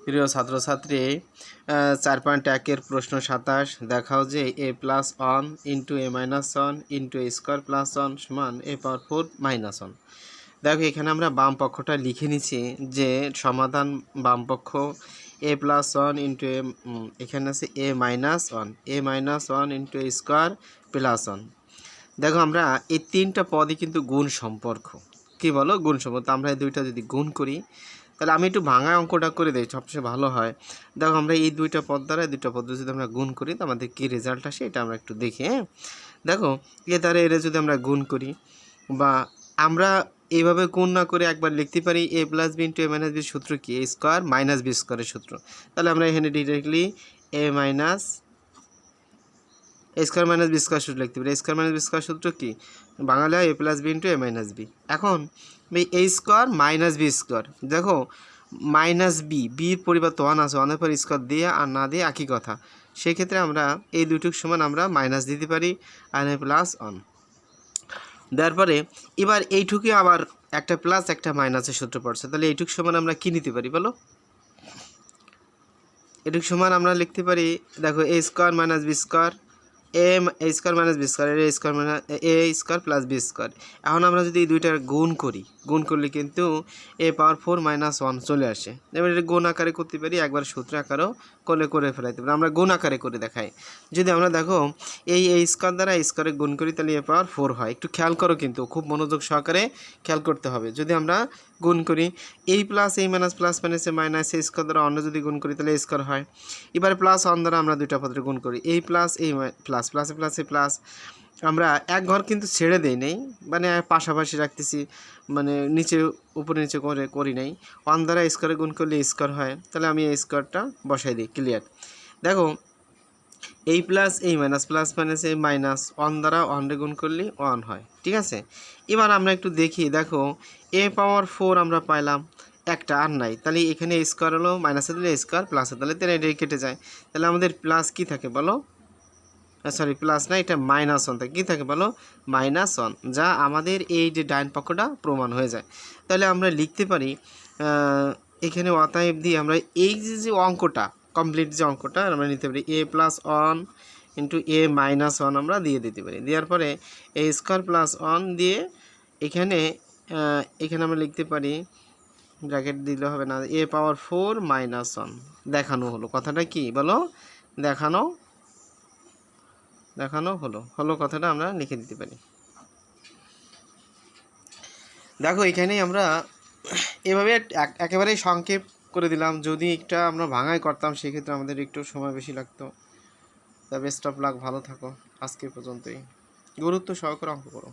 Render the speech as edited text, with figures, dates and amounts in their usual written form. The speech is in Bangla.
প্রিয় ছাত্রছাত্রী 4.1 প্রশ্ন 27 দেখাও যে a+1 into a-1 into a square plus 1 সমান a⁴ -1। দেখো এখানে আমরা বাম পক্ষটা লিখে নিচ্ছি যে সমাধান বাম পক্ষ a+1 ইন্টু এখানে আছে a-1 into a square plus 1। দেখো আমরা এই তিনটা পদই কিন্তু গুণ সম্পর্ক, কি বলো গুণ সম্পর্ক। আমরা এই দুইটা যদি গুণ করি তাহলে আমি একটু ভাঙা অঙ্কটা করে দিই, সবচেয়ে ভালো হয়। দেখো আমরা এই দুইটা পদ দ্বারা দুইটা পদ যদি আমরা গুণ করি তো আমাদের কী রেজাল্ট আসে এটা আমরা একটু দেখি। হ্যাঁ, দেখো এ দ্বারা এর যদি আমরা গুণ করি বা আমরা এইভাবে গুণ না করে একবার লিখতে পারি a+b ইন্টু a-b সূত্র কি a স্কোয়ার মাইনাস b স্কোয়ারের সূত্র। তাহলে আমরা এখানে directly a square minus B square সূত্র লিখতে পারি। a square minus B square সূত্র কি বাংলা a+b ইন্টু a-b। এখন a square minus B square, দেখো মাইনাস বির পরিবর্তে 1 আছে, 1-এর পর স্কোয়ার দিয়ে আর না দিয়ে একই কথা। সেক্ষেত্রে আমরা এই দুইটুক সমান আমরা মাইনাস দিতে পারি আর +1 দেওয়ার পরে এবার এইটুকু আবার একটা প্লাস একটা মাইনাসের সূত্র পড়ছে। তাহলে এইটুক সমান আমরা কী নিতে পারি বলো? এটুক সমান আমরা লিখতে পারি, দেখো a square minus B square a square minus B square a square minus a square plus B square. এখন আমরা যদি এই দুইটার গুণ করি, গুণ করলে কিন্তু a⁴ -1 চলে আসে। এবার এটা গুণ আকারে করতে পারি, একবার সূত্র আকারেও করে ফেলাইতে পারি। আমরা গুণ আকারে করে দেখাই। যদি আমরা দেখো এই a স্কোয়ার দ্বারা স্কোয়ারে গুণ করি তাহলে a⁴ হয়। একটু খেয়াল করো, কিন্তু খুব মনোযোগ সহকারে খেয়াল করতে হবে। যদি আমরা গুণ করি এই প্লাস এই মাইনাস প্লাস মাইনাসে মাইনাস এই স্কোয়ার দ্বারা অন্য যদি গুণ করি তাহলে a স্কোয়ার হয়। এবার +1 দ্বারা আমরা দুইটা পদের গুণ করি, এই প্লাস এই প্লাস প্লাসে প্লাসে প্লাস। আমরা এক ঘর কিন্তু ছেড়ে দেই নেই, মানে পাশাপাশি রাখতেছি, মানে নিচে উপরে নিচে করে করি নাই। 1 দ্বারা স্কোয়ারে গুণ করলে স্কোয়ার হয়। তাহলে আমি এই স্কোয়ারটা বসাই দিই, ক্লিয়ার। দেখো এই প্লাস এই মাইনাস প্লাস মাইনাস এই -1 দ্বারা 1 গুণ করলে 1 হয়, ঠিক আছে। এবার আমরা একটু দেখি, দেখো a⁴ আমরা পাইলাম একটা আর নাই। তাহলে এখানে স্কোয়ার হলো মাইনাসে দিলে স্কোয়ার প্লাসে দিলে তাহলে এটা কেটে যায়। তাহলে আমাদের প্লাস কি থাকে বলো? সরি প্লাস না, এটা -1 থাকে। কী থাকে বলো? -1, যা আমাদের এই যে ডাইন পক্ষটা প্রমাণ হয়ে যায়। তাহলে আমরা লিখতে পারি এখানে অতএব দিয়ে আমরা এই যে অঙ্কটা কমপ্লিট যে অঙ্কটা আমরা নিতে পারি a+1 ইন্টু a-1 আমরা দিয়ে দিতে পারি। দেওয়ার পরে a স্কোয়ার প্লাস 1 দিয়ে এখানে আমরা লিখতে পারি, ব্র্যাকেট দিলে হবে না, a⁴ -1 দেখানো হলো। কথাটা কি বলো? দেখানো হলো কথাটা আমরা লিখে দিতে পারি। দেখো এখানেই আমরা এভাবে একেবারেই সংক্ষেপ করে দিলাম। যদি একটা আমরা ভাঙাই করতাম সেক্ষেত্রে আমাদের একটু সময় বেশি লাগতো। তা বেস্ট অফ লাক, ভালো থাকো। আজকে পর্যন্তই। গুরুত্ব সহকারে অঙ্ক করো।